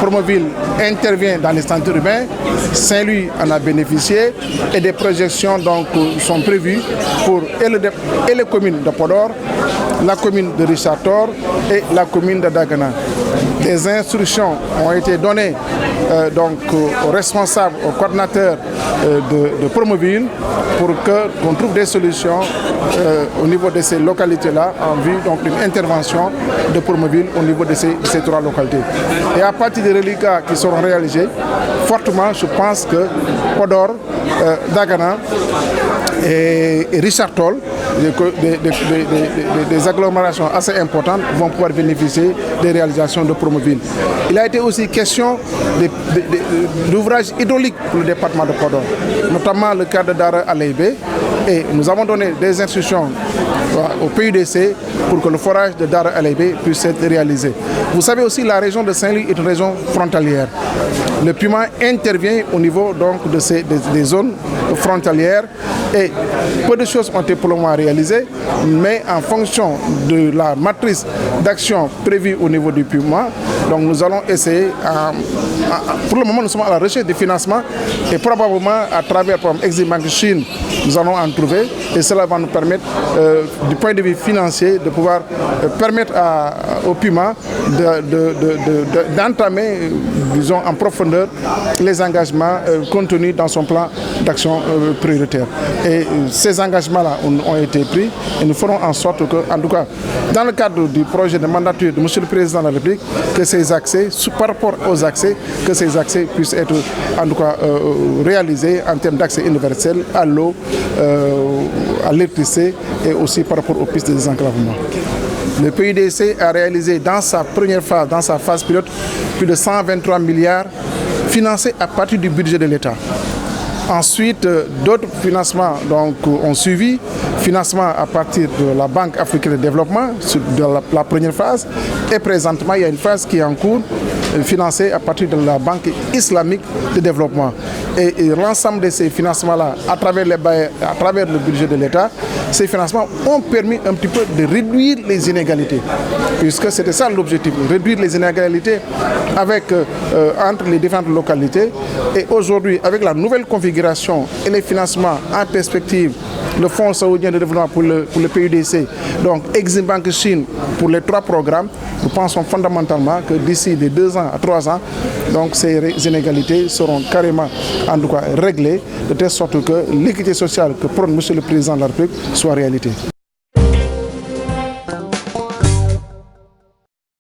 Promoville intervient dans les centres urbains. Saint-Louis en a bénéficié et des projections donc sont prévues pour et les communes de Podor, la commune de Richard Toll et la commune de Dagana. Des instructions ont été données donc aux responsables, aux coordinateurs de Promoville pour qu'on trouve des solutions au niveau de ces localités-là en vue donc d'une intervention de Promoville au niveau de ces trois localités. Et à partir des reliquats qui seront réalisés, fortement, je pense que Podor, Dagana et Richard Toll, des agglomérations assez importantes, vont pouvoir bénéficier des réalisations de Promoville. Il a été aussi question d'ouvrages hydrauliques pour le département de Podor, notamment le cas de Dara Alaïbé. Et nous avons donné des instructions au PUDC pour que le forage de Dara Alaïbé puisse être réalisé. Vous savez aussi, la région de Saint-Louis est une région frontalière. Le Puma intervient au niveau donc des zones frontalières et peu de choses ont été pour le moment réalisées, mais en fonction de la matrice d'action prévue au niveau du Puma, donc nous allons essayer, pour le moment nous sommes à la recherche de financement et probablement à travers le programme Exim Bank Chine, nous allons en trouver et cela va nous permettre du point de vue financier de pouvoir permettre au Puma d'entamer, disons en profondeur, les engagements contenus dans son plan d'action prioritaire. Et ces engagements-là ont été pris et nous ferons en sorte que, en tout cas, dans le cadre du projet de mandature de M. le Président de la République, que ces accès, par rapport aux accès, que ces accès puissent être en tout cas réalisés en termes d'accès universel à l'eau, à l'électricité et aussi par rapport aux pistes de désenclavement. Le PUDC a réalisé dans sa première phase, dans sa phase pilote, plus de 123 milliards financés à partir du budget de l'État. Ensuite, d'autres financements donc, ont suivi, financement à partir de la Banque africaine de développement, de la première phase, et présentement il y a une phase qui est en cours, financée à partir de la Banque islamique de développement. Et l'ensemble de ces financements-là, à travers le budget de l'État, ces financements ont permis un petit peu de réduire les inégalités, puisque c'était ça l'objectif, réduire les inégalités entre les différentes localités. Et aujourd'hui, avec la nouvelle configuration et les financements en perspective, le Fonds saoudien de développement pour le PUDC, donc Exim Bank Chine pour les 3 programmes, nous pensons fondamentalement que d'ici de 2 ans à 3 ans, donc ces inégalités seront carrément en tout cas réglées, de telle sorte que l'équité sociale que prône M. le Président de la République soit réalité.